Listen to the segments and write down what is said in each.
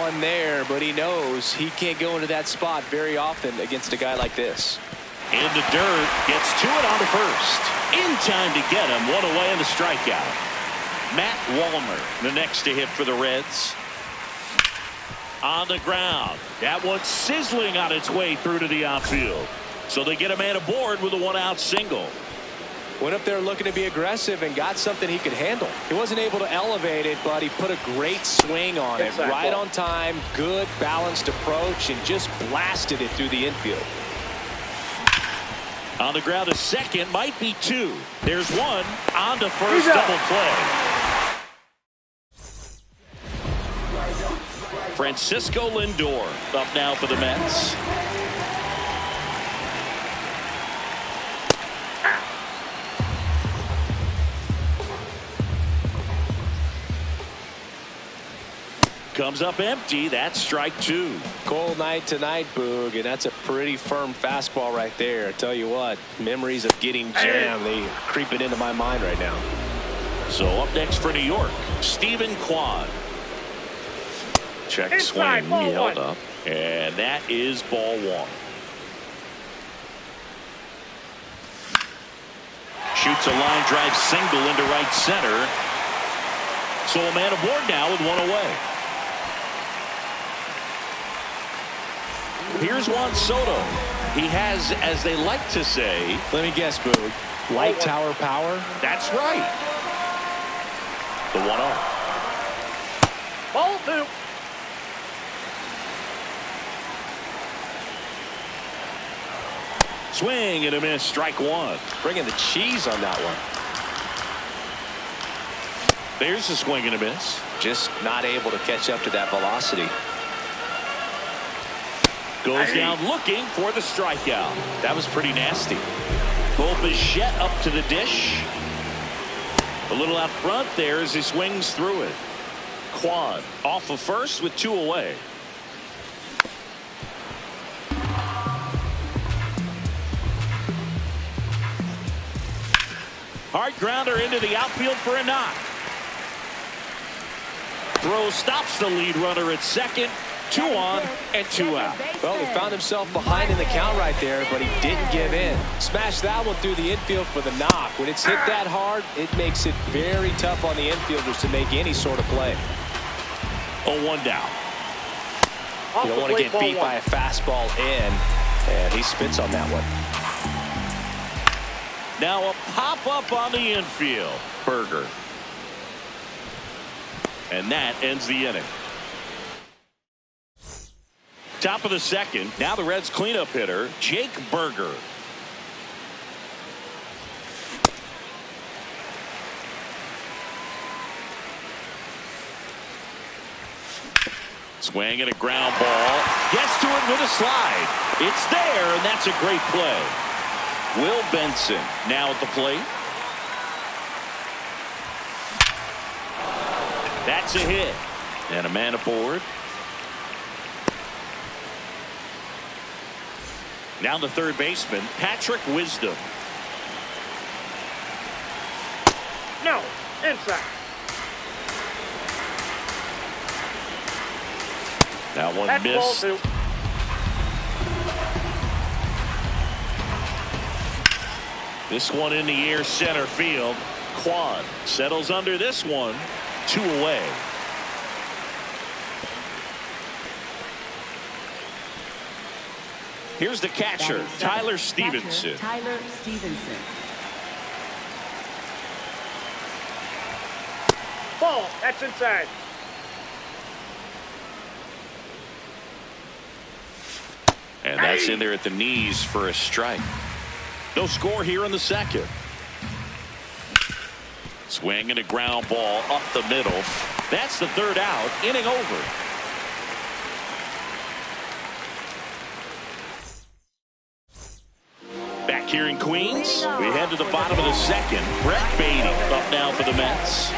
one there, but he knows he can't go into that spot very often against a guy like this. In the dirt, gets to it on the first. In time to get him, one away in the strikeout. Matt Wallner, the next to hit for the Reds. On the ground. That one's sizzling on its way through to the outfield. So they get a man aboard with a one-out single. Went up there looking to be aggressive and got something he could handle. He wasn't able to elevate it, but he put a great swing on it. Right on time, good balanced approach, and just blasted it through the infield. On the ground, a second, might be two. There's one on the first double play. Francisco Lindor up now for the Mets. Comes up empty. That's strike two. Cold night tonight, Boog, and that's a pretty firm fastball right there. I tell you what, memories of getting jammed, they are creeping into my mind right now. So up next for New York, Stephen Kwan. Check swing, he held up, and that is ball one. Shoots a line drive single into right center. So a man aboard now with one away. Here's Juan Soto. He has, as they like to say, let me guess, Boog, light tower power? That's right. The 1-0. Ball two. Swing and a miss, strike one. Bringing the cheese on that one. There's a swing and a miss. Just not able to catch up to that velocity. Goes down looking for the strikeout. That was pretty nasty. Bo Bichette up to the dish. A little out front there as he swings through it. Kwan off of first with two away. Hard grounder into the outfield for a knock. Throw stops the lead runner at second. 2 on and 2 out. Well, he found himself behind in the count right there, but he didn't give in. Smashed that one through the infield for the knock. When it's hit that hard, it makes it very tough on the infielders to make any sort of play. 0-1 down. You don't want to get beat by a fastball in, and he spits on that one. Now a pop-up on the infield. Berger. And that ends the inning. Top of the second. Now the Reds cleanup hitter, Jake Berger. Swing and a ground ball. Gets to it with a slide. It's there, and that's a great play. Will Benson now at the plate. That's a hit. And a man aboard. Now the third baseman, Patrick Wisdom. No, inside. That one That's missed. ball two. This one in the air, center field. Kwan settles under this one. 2 away. Here's the catcher, Tyler Stevenson. Tyler Stevenson. Ball. That's inside. And that's in there at the knees for a strike. No score here in the second. Swing and a ground ball up the middle. That's the third out. Inning over. Back here in Queens, we head to the bottom of the second. Brett Baty up now for the Mets.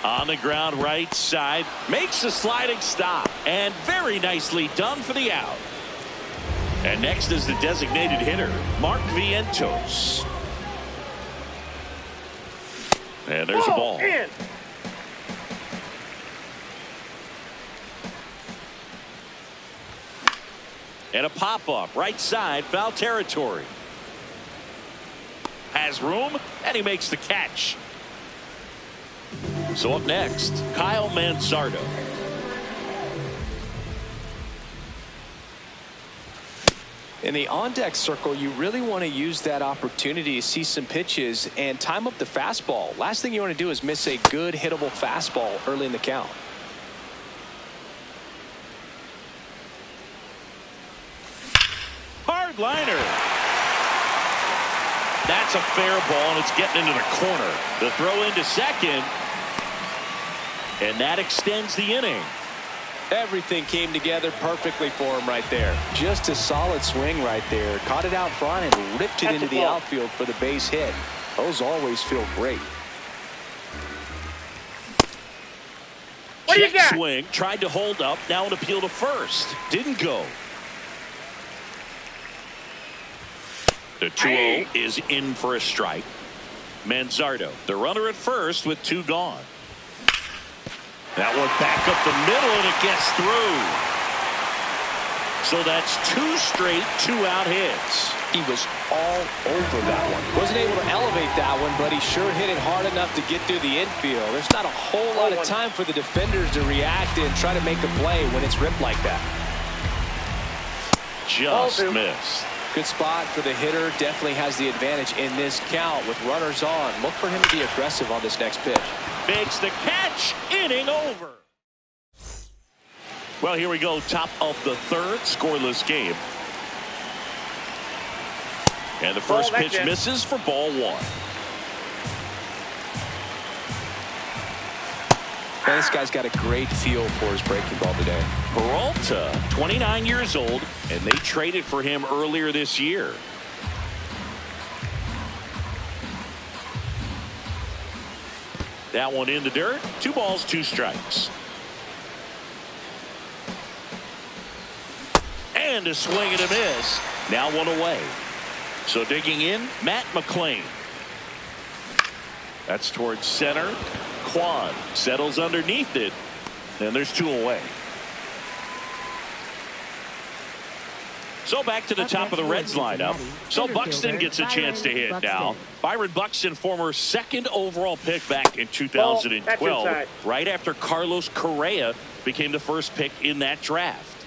On the ground right side, makes a sliding stop, and very nicely done for the out. And next is the designated hitter, Mark Vientos. And there's a ball. And a pop-up right side, foul territory. Has room, and he makes the catch. So up next, Kyle Manzardo. In the on-deck circle, you really want to use that opportunity to see some pitches and time up the fastball. Last thing you want to do is miss a good hittable fastball early in the count. Hard liner. That's a fair ball, and it's getting into the corner. The throw into second, and that extends the inning. Everything came together perfectly for him right there. Just a solid swing right there. Caught it out front and ripped it into the outfield for the base hit. Those always feel great. What do you got? Swing, tried to hold up, now an appeal to first. Didn't go. The 2-0 is in for a strike. Manzardo, the runner at first with 2 gone. That one back up the middle, and it gets through. So that's 2 straight 2-out hits. He was all over that one. Wasn't able to elevate that one, but he sure hit it hard enough to get through the infield. There's not a whole lot of time for the defenders to react and try to make a play when it's ripped like that. Just missed. Good spot for the hitter. Definitely has the advantage in this count with runners on. Look for him to be aggressive on this next pitch. Makes the catch. Inning over. Well, here we go. Top of the third. Scoreless game. And the first pitch misses for ball 1. Man, this guy's got a great feel for his breaking ball today. Peralta, 29 years old, and they traded for him earlier this year. That one in the dirt. 2 balls, 2 strikes. And a swing and a miss. Now 1 away. So digging in, Matt McLain. That's towards center. Kwan settles underneath it, and there's 2 away. So back to the top of the Reds lineup. So Buxton gets a chance to hit now. Byron Buxton, former 2nd overall pick back in 2012, right after Carlos Correa became the first pick in that draft.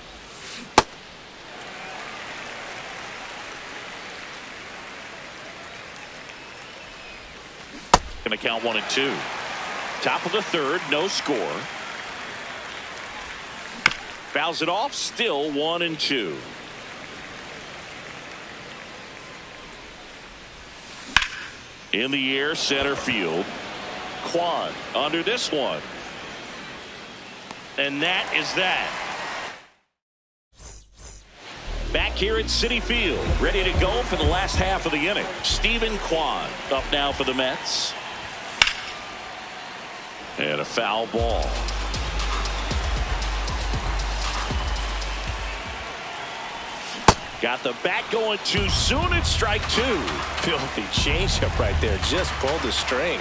Going to count 1 and 2. Top of the third, no score. Fouls it off, still 1 and 2. In the air, center field. Kwan under this one. And that is that. Back here at Citi Field, ready to go for the last half of the inning. Steven Kwan up now for the Mets. And a foul ball. Got the bat going too soon. It's strike 2. Filthy changeup right there. Just pulled the string.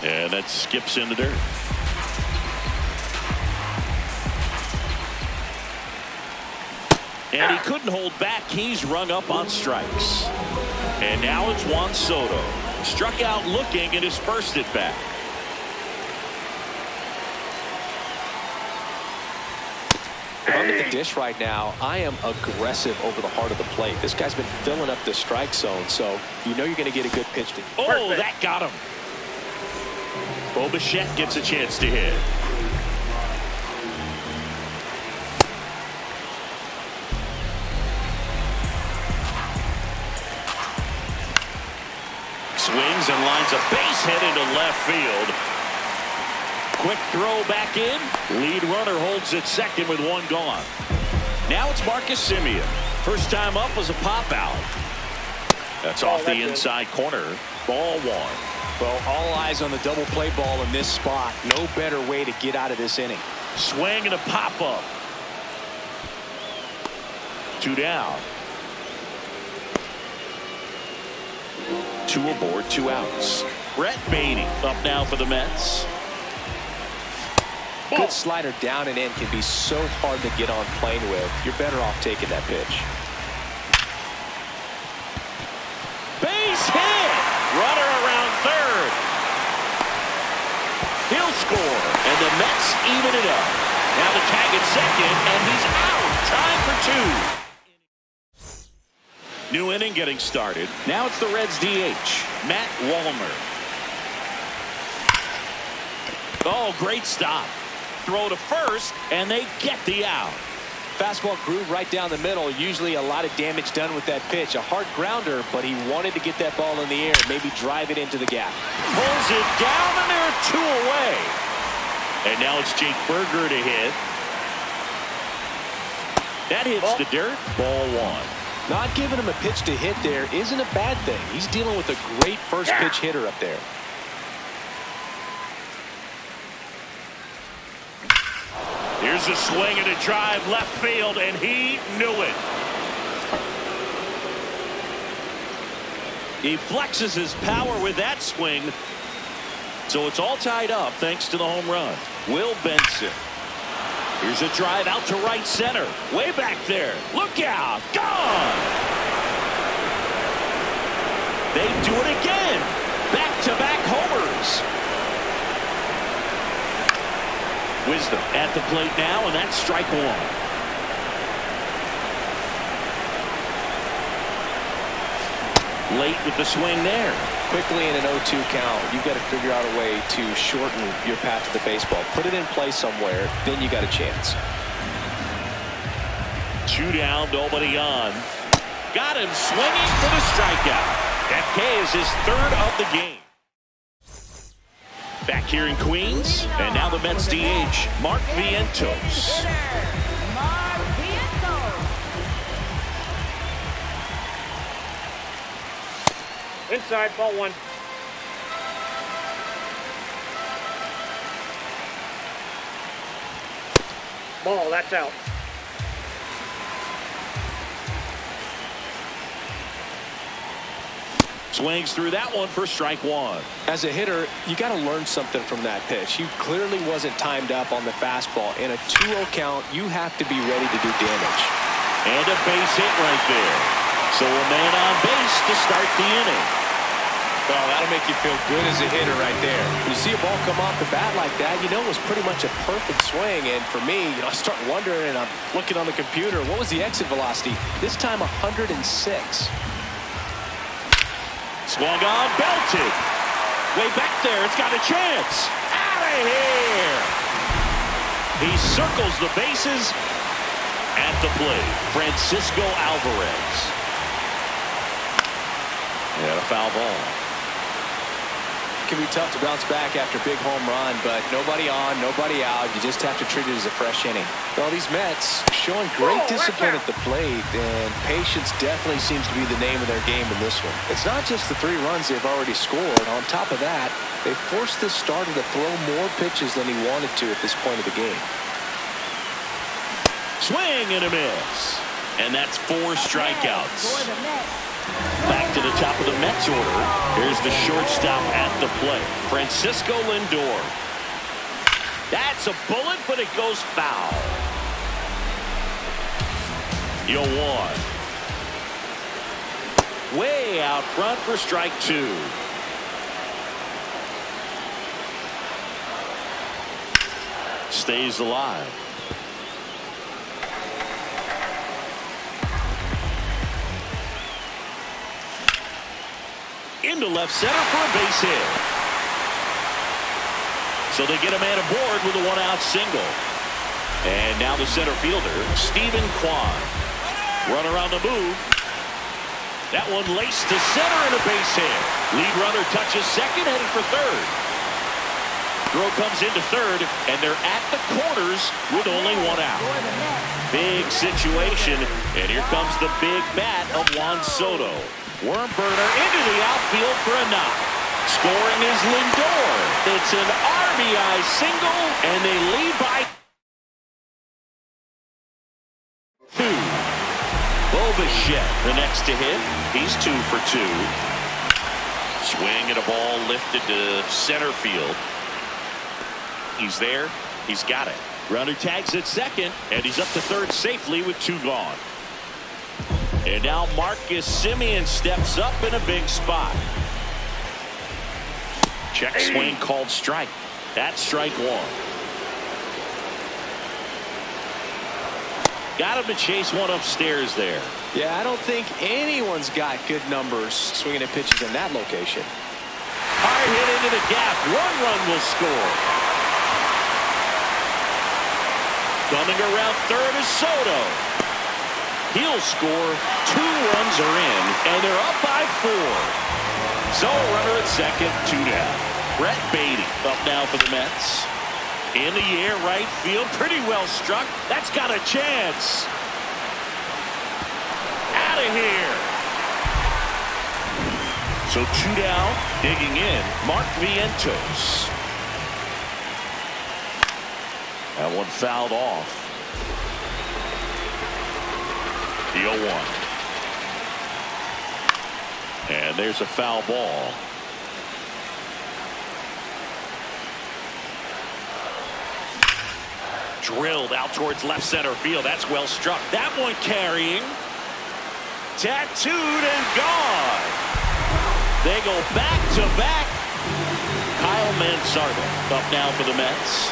And that skips in the dirt. And he couldn't hold back. He's rung up on strikes. And now it's Juan Soto. Struck out looking at his first at bat. If I'm at the dish right now, I am aggressive over the heart of the plate. This guy's been filling up the strike zone, so you know you're going to get a good pitch. Oh, that got him. Bo Bichette gets a chance to hit. Swings and lines a base hit into left field. Quick throw back in. Lead runner holds at second with 1 gone. Now it's Marcus Semien. First time up was a pop out. That's off the inside corner. Ball 1. Well, all eyes on the double play ball in this spot. No better way to get out of this inning. Swing and a pop up. 2 down. 2 aboard, 2 outs. Brett Baty up now for the Mets. A good slider down and in can be so hard to get on plane with. You're better off taking that pitch. Base hit. Runner around third. He'll score, and the Mets even it up. Now the tag at second, and he's out. Time for 2. New inning getting started. Now it's the Reds DH, Matt Wallner. Oh, great stop. Throw to first, and they get the out. Fastball grew right down the middle. Usually a lot of damage done with that pitch. A hard grounder, but he wanted to get that ball in the air, maybe drive it into the gap. Pulls it down, and they're 2 away. And now it's Jake Burger to hit. That hits the dirt. Ball 1. Not giving him a pitch to hit there isn't a bad thing. He's dealing with a great first pitch hitter up there. Here's a swing and a drive left field, and he knew it. He flexes his power with that swing. So it's all tied up thanks to the home run. Will Benson. Here's a drive out to right center. Way back there. Look out. Gone. They do it again. Back-to-back homers. Wisdom at the plate now, and that's strike 1. Late with the swing there. Quickly in an 0-2 count, you've got to figure out a way to shorten your path to the baseball. Put it in play somewhere, then you got a chance. 2 down, nobody on. Got him swinging for the strikeout. That K is his 3rd of the game. Back here in Queens, and now the Mets DH, Mark Vientos. Inside, ball 1. Ball, that's out. Swings through that one for strike 1. As a hitter, you got to learn something from that pitch. He clearly wasn't timed up on the fastball. In a 2-0 count, you have to be ready to do damage. And a base hit right there. So a man on base to start the inning. Well, that'll make you feel good as a hitter right there. When you see a ball come off the bat like that, you know it was pretty much a perfect swing. And for me, I start wondering, and I'm looking on the computer, what was the exit velocity? This time 106. Swung on, belted. Way back there, it's got a chance. Out of here. He circles the bases at the plate. Francisco Alvarez. And a foul ball. It can be tough to bounce back after a big home run, but nobody on, nobody out. You just have to treat it as a fresh inning. Well, these Mets showing great discipline at the plate, and patience definitely seems to be the name of their game in this one. It's not just the 3 runs they've already scored. On top of that, they forced this starter to throw more pitches than he wanted to at this point of the game. Swing and a miss. And that's 4 strikeouts. Back to the top of the Mets order. Here's the shortstop at the plate, Francisco Lindor. That's a bullet, but it goes foul. 0-1. Way out front for strike 2. Stays alive. Into left center for a base hit. So they get a man aboard with a 1-out single. And now the center fielder, Stephen Kwan. Runner on the move. That one laced to center and a base hit. Lead runner touches second, headed for third. Throw comes into third, and they're at the corners with only 1 out. Big situation, and here comes the big bat of Juan Soto. Worm burner into the outfield for a knock. Scoring is Lindor. It's an RBI single, and they lead by 2. Bo Bichette, the next to hit. He's 2 for 2. Swing and a ball lifted to center field. He's there. He's got it. Runner tags at second, and he's up to third safely with 2 gone. And now Marcus Semien steps up in a big spot. Check swing called strike. That's strike 1. Got him to chase one upstairs there. Yeah, I don't think anyone's got good numbers swinging at pitches in that location. Hard hit into the gap. 1 run will score. Coming around third is Soto. He'll score. 2 runs are in, and they're up by 4. So runner at second, 2 down. Brett Baty up now for the Mets. In the air, right field, pretty well struck. That's got a chance. Out of here. So 2 down, digging in, Mark Vientos. That one fouled off. The 0-1. And there's a foul ball. Drilled out towards left center field. That's well struck. That one carrying. Tattooed and gone. They go back to back. Kyle Manzardo up now for the Mets.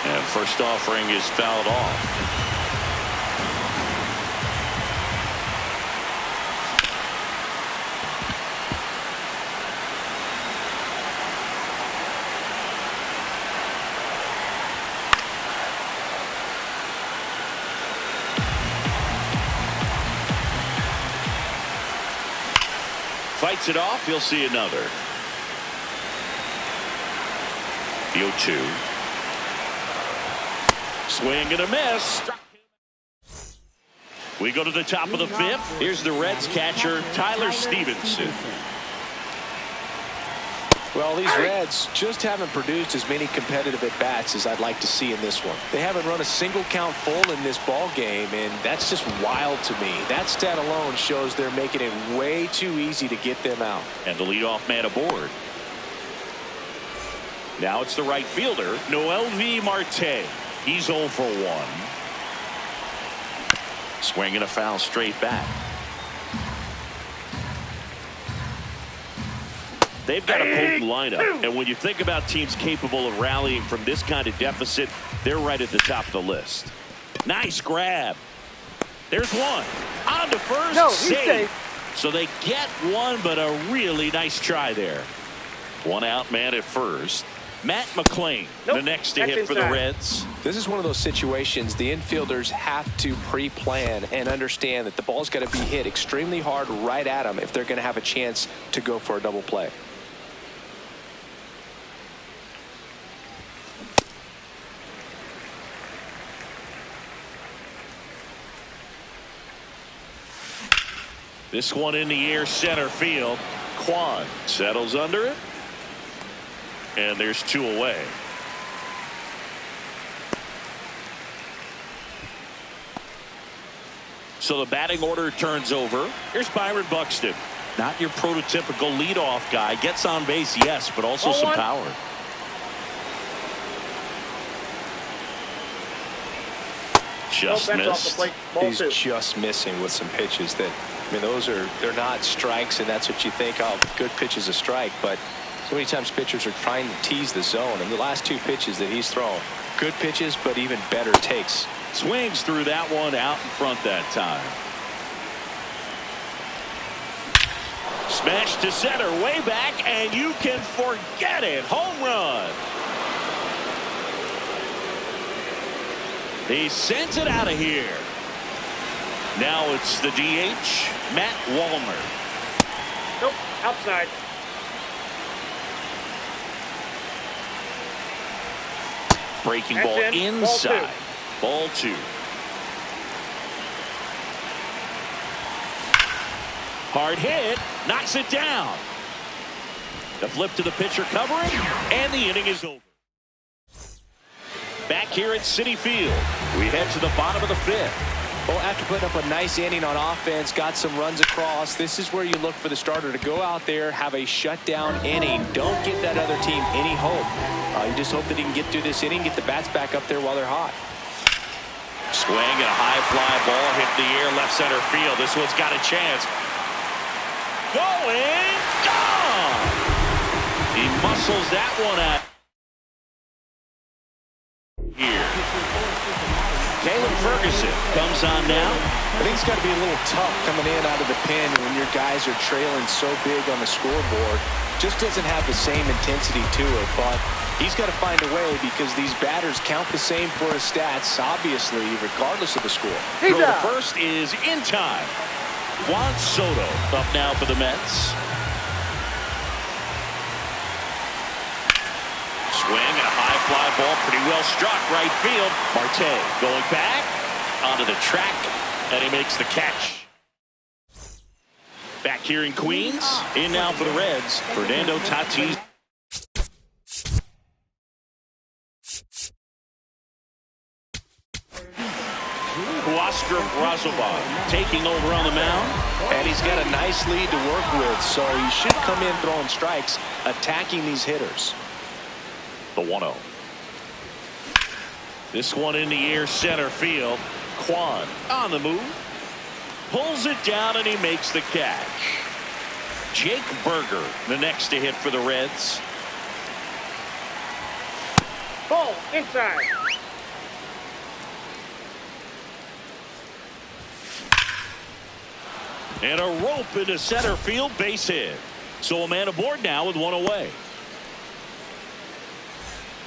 And first offering is fouled off. Fights it off. He'll see another. The 0-2. Swing and a miss. We go to the top of the 5th. Here's the Reds catcher, Tyler Stevenson. Well, these Reds just haven't produced as many competitive at-bats as I'd like to see in this one. They haven't run a single count full in this ball game, and that's just wild to me. That stat alone shows they're making it way too easy to get them out. And the leadoff man aboard. Now it's the right fielder, Noelvi Marte. He's 0 for 1. Swing and a foul straight back. They've got a potent lineup, and when you think about teams capable of rallying from this kind of deficit, they're right at the top of the list. Nice grab. There's one. On to first. No, he's safe. So they get one, but a really nice try there. 1 out man at first. Matt McClain, the next to hit for the Reds. This is one of those situations the infielders have to pre-plan and understand that the ball's got to be hit extremely hard right at them if they're going to have a chance to go for a double play. This one in the air, center field. Kwan settles under it. And there's 2 away. So the batting order turns over. Here's Byron Buxton. Not your prototypical leadoff guy. Gets on base, yes, but also some power. Just missed. He's just missing with some pitches that, I mean, they're not strikes, and that's what you think, oh, good pitch is a strike, but so many times pitchers are trying to tease the zone, and the last 2 pitches that he's thrown, good pitches, but even better takes. Swings through that one out in front that time. Smash to center, way back, and you can forget it. Home run. He sends it out of here. Now it's the DH, Matt Wallner. Nope, outside. Breaking ball inside. Ball 2. Hard hit, knocks it down. The flip to the pitcher covering, and the inning is over. Back here at Citi Field, we head to the bottom of the 5th. Well, after putting up a nice inning on offense, got some runs across, this is where you look for the starter to go out there, have a shutdown inning. Don't give that other team any hope. You just hope that he can get through this inning, get the bats back up there while they're hot. Swing and a high fly ball hit the air left center field. This one's got a chance. Going, gone! He muscles that one out here. Caleb Ferguson comes on now. I think it's got to be a little tough coming in out of the pen when your guys are trailing so big on the scoreboard. Just doesn't have the same intensity to it, but he's got to find a way because these batters count the same for his stats, obviously, regardless of the score. Throw to first is in time. Juan Soto up now for the Mets. Swing and a high fly ball, pretty well struck right field. Marte going back onto the track, and he makes the catch. Back here in Queens, in now for the Reds, Fernando Tatis. Oscar Brazoban taking over on the mound. And he's got a nice lead to work with, so he should come in throwing strikes, attacking these hitters. The 1-0. This one in the air center field. Kwan on the move. Pulls it down and he makes the catch. Jake Burger the next to hit for the Reds. Ball inside. And a rope into center field, base hit. So a man aboard now with one away.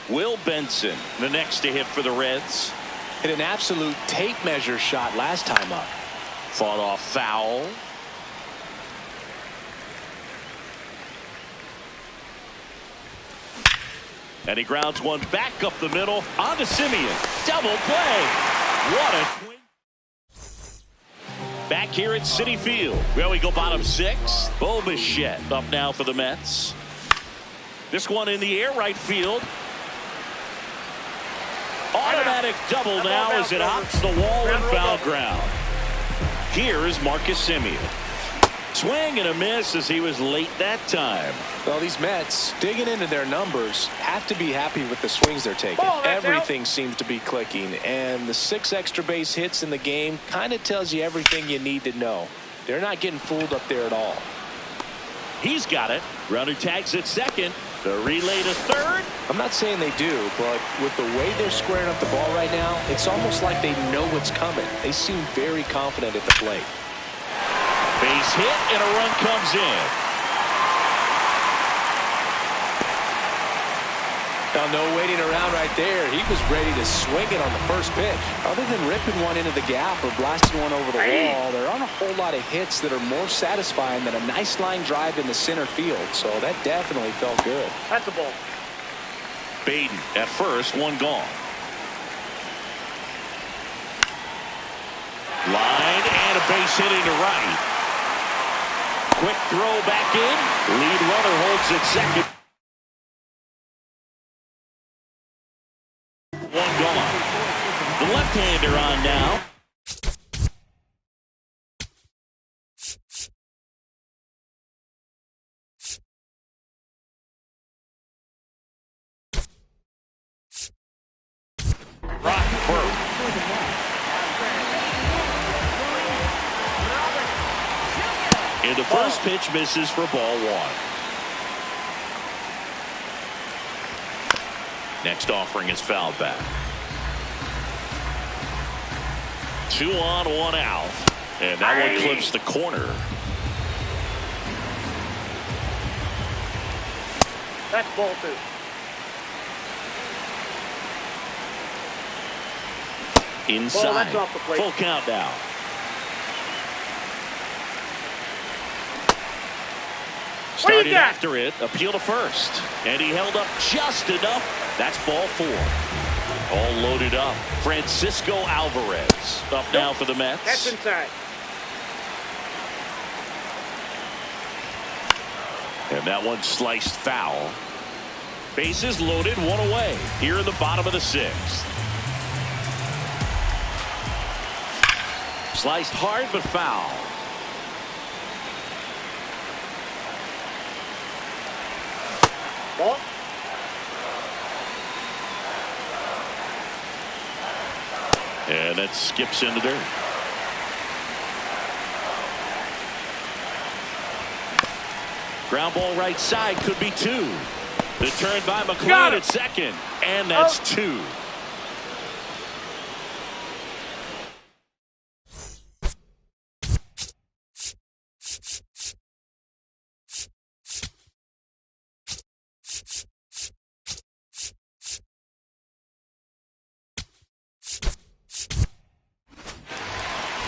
Will Benson the next to hit for the Reds. Hit an absolute tape measure shot last time up. Fought off foul. And he grounds one back up the middle onto Semien. Double play. What a twin. Back here at Citi Field. Well, we go bottom six. Bo Bichette up now for the Mets. This one in the air right field. Automatic double now as it hops the wall and foul ground. Here is Marcus Semien. Swing and a miss as he was late that time. Well, these Mets, digging into their numbers, have to be happy with the swings they're taking. Everything seems to be clicking, and the 6 extra base hits in the game kind of tells you everything you need to know. They're not getting fooled up there at all. He's got it. Runner tags at second. The relay to third. I'm not saying they do, but with the way they're squaring up the ball right now, it's almost like they know what's coming. They seem very confident at the plate. Base hit and a run comes in. Now, no waiting around right there. He was ready to swing it on the first pitch. Other than ripping one into the gap or blasting one over the wall, there aren't a whole lot of hits that are more satisfying than a nice line drive in the center field. So that definitely felt good. That's a ball. Baden at first, one gone. Line and a base hit into right. Quick throw back in. Lead runner holds at second. One gone. The left-hander on now. And the first pitch misses for ball one. Next offering is fouled back. 2 on, 1 out. And that one clips the corner. That's ball 2. Inside. That's off the plate. Full count now. Started after it, appeal to first, and he held up just enough. That's ball 4. All loaded up. Francisco Alvarez up now for the Mets. That's inside. And that one sliced foul. Bases loaded, 1 away here in the bottom of the 6th. Sliced hard but foul. Ball. And it skips in the dirt. Ground ball right side, could be two. The turn by McLean at second, and that's two.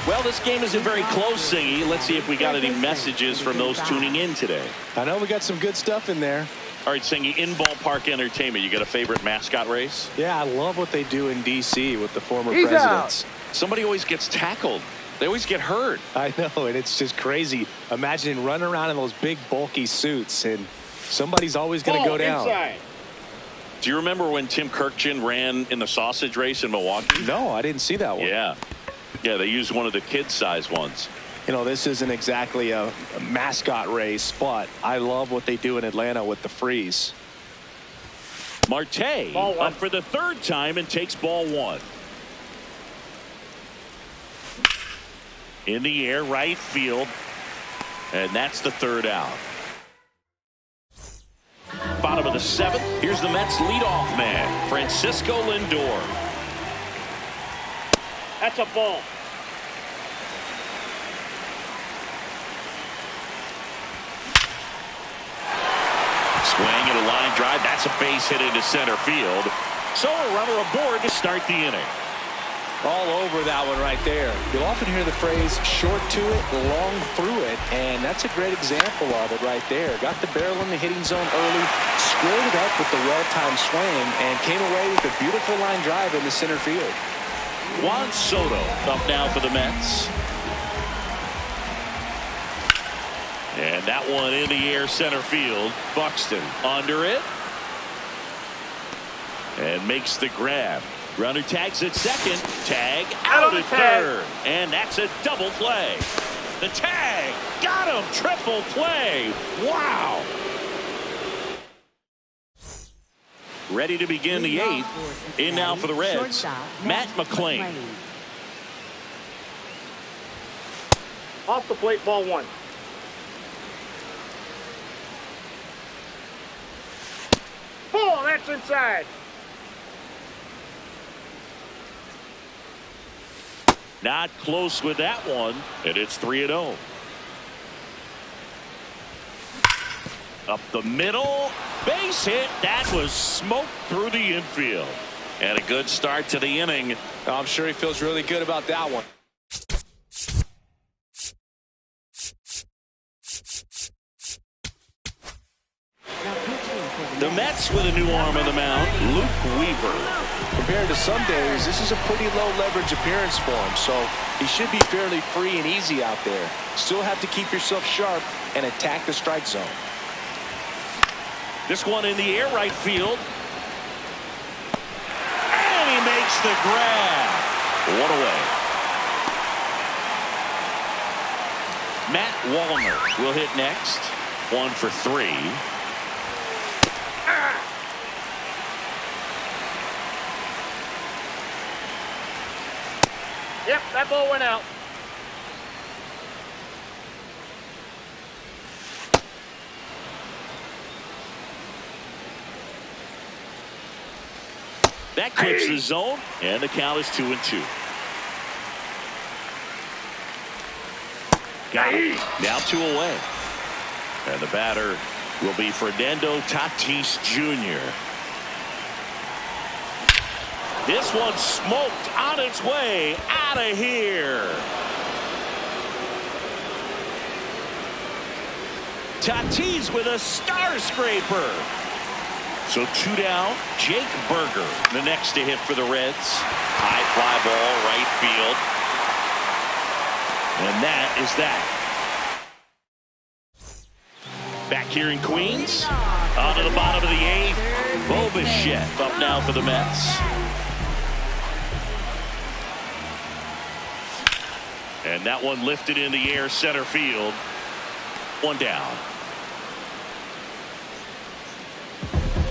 Well, this game isn't very close, Singy. Let's see if we got any messages from those tuning in today. I know we got some good stuff in there. All right, Singy, in ballpark entertainment, you got a favorite mascot race? Yeah, I love what they do in D.C. with the former presidents. Somebody always gets tackled. They always get hurt. I know, and it's just crazy. Imagine running around in those big, bulky suits, and somebody's always going to go down. Inside. Do you remember when Tim Kirkjian ran in the sausage race in Milwaukee? No, I didn't see that one. Yeah. Yeah, they used one of the kid-size ones. You know, this isn't exactly a mascot race, but I love what they do in Atlanta with the freeze. Marte up for the third time and takes ball one. In the air, right field. And that's the third out. Bottom of the seventh. Here's the Mets leadoff man, Francisco Lindor. That's a ball. Swing and a line drive. That's a base hit into center field. So a runner aboard to start the inning. All over that one right there. You'll often hear the phrase short to it, long through it, and that's a great example of it right there. Got the barrel in the hitting zone early, squared it up with the well-timed swing, and came away with a beautiful line drive into center field. Juan Soto up now for the Mets. And that one in the air center field. Buxton under it. And makes the grab. Runner tags at second. Tag out at third. And that's a double play. The tag. Got him. Triple play. Wow. Ready to begin the eighth. In now for the Reds, Matt McLean. Off the plate, ball one. Ball, that's inside. Not close with that one, and it's 3-0. Up the middle, base hit. That was smoked through the infield. And a good start to the inning. I'm sure he feels really good about that one. The Mets with a new arm on the mound, Luke Weaver. Compared to some days, this is a pretty low leverage appearance for him, so he should be fairly free and easy out there. Still have to keep yourself sharp and attack the strike zone. This one in the air right field. And he makes the grab. One away. Matt Wallner will hit next. 1 for 3. Yep, that ball went out. That clips the zone, and the count is 2-2. Got it. Now 2 away. And the batter will be Fernando Tatis Jr. This one smoked on its way out of here. Tatis with a star scraper. So 2 down. Jake Burger, the next to hit for the Reds. High fly ball, right field. And that is that. Back here in Queens. On to the bottom of the 8th. Bo Bichette up now for the Mets. And that one lifted in the air center field. One down.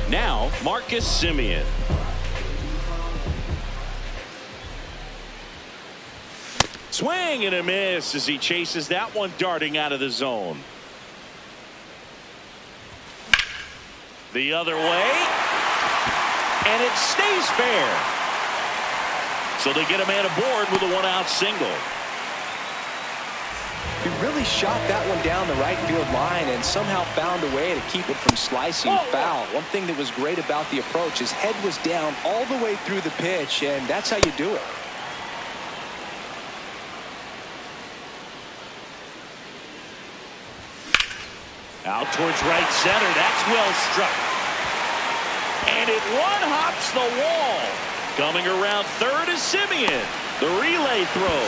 Now Marcus Semien. Swing and a miss as he chases that one darting out of the zone. The other way. And it stays fair. So they get a man aboard with a one-out single. He really shot that one down the right field line and somehow found a way to keep it from slicing foul. One thing that was great about the approach, his head was down all the way through the pitch, and that's how you do it. Out towards right center. That's well struck. And it one-hops the wall. Coming around third is Semien. The relay throw.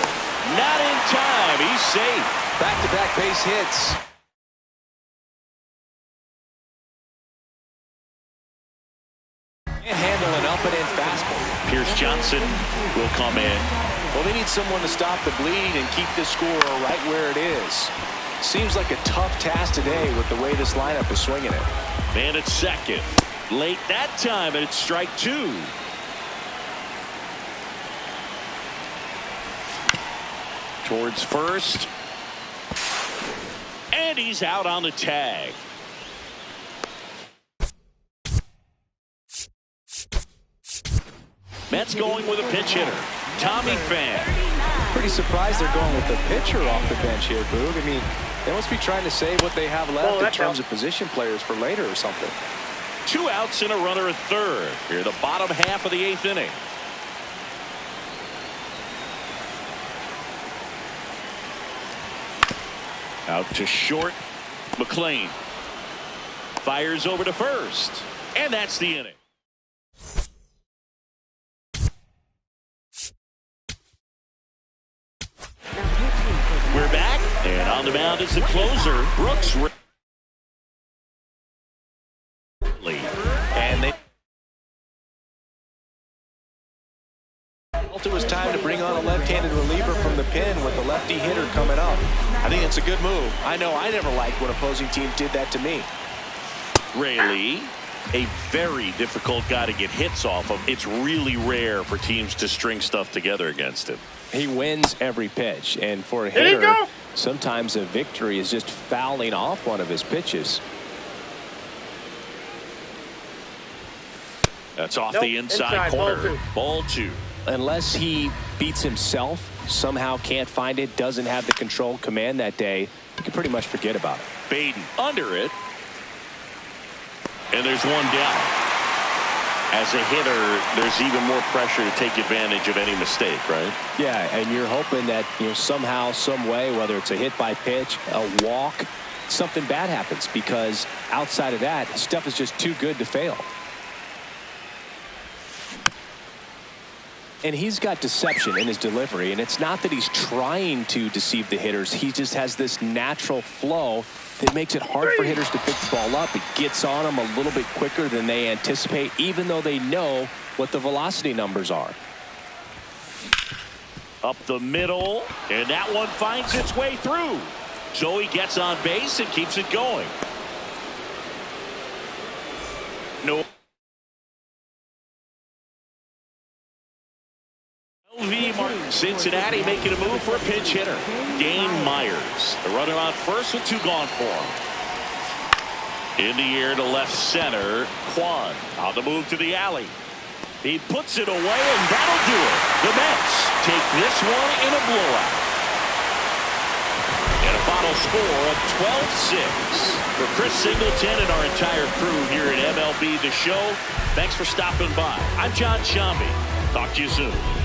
Not in time. He's safe. Back-to-back base hits. Can't handle an up-and-in fastball. Pierce Johnson will come in. Well, they need someone to stop the bleed and keep the score right where it is. Seems like a tough task today with the way this lineup is swinging it. Man at second. Late that time, and it's strike two. Towards first. And he's out on the tag. Mets going with a pitch hitter. Tommy Pham. Pretty surprised they're going with the pitcher off the bench here, Boog. I mean, they must be trying to save what they have left in terms of position players for later or something. 2 outs and a runner at third. Here the bottom half of the 8th inning. Out to short. McLean fires over to first, and that's the inning. We're back, and on the mound is the closer, Brooks. And they felt it was time to bring on a left-handed reliever from the pen with the lefty hitter coming up. I think it's a good move. I know I never liked when opposing teams did that to me. Raley, a very difficult guy to get hits off of. It's really rare for teams to string stuff together against him. He wins every pitch, and for a hitter, sometimes a victory is just fouling off one of his pitches. That's off the inside corner. Ball two. Unless he beats himself, somehow can't find it, doesn't have the control command that day, you can pretty much forget about it. Baden under it. And there's one down. As a hitter, there's even more pressure to take advantage of any mistake, right? Yeah, and you're hoping that, somehow, some way, whether it's a hit by pitch, a walk, something bad happens, because outside of that, stuff is just too good to fail. And he's got deception in his delivery, and it's not that he's trying to deceive the hitters. He just has this natural flow that makes it hard for hitters to pick the ball up. It gets on them a little bit quicker than they anticipate, even though they know what the velocity numbers are. Up the middle, and that one finds its way through. So he gets on base and keeps it going. No. Cincinnati making a move for a pinch hitter. Dane Myers, the runner on first with 2 gone for him. In the air to left center. Kwan on the move to the alley. He puts it away, and that'll do it. The Mets take this one in a blowout. And a final score of 12-6. For Chris Singleton and our entire crew here at MLB The Show, thanks for stopping by. I'm John Shambi. Talk to you soon.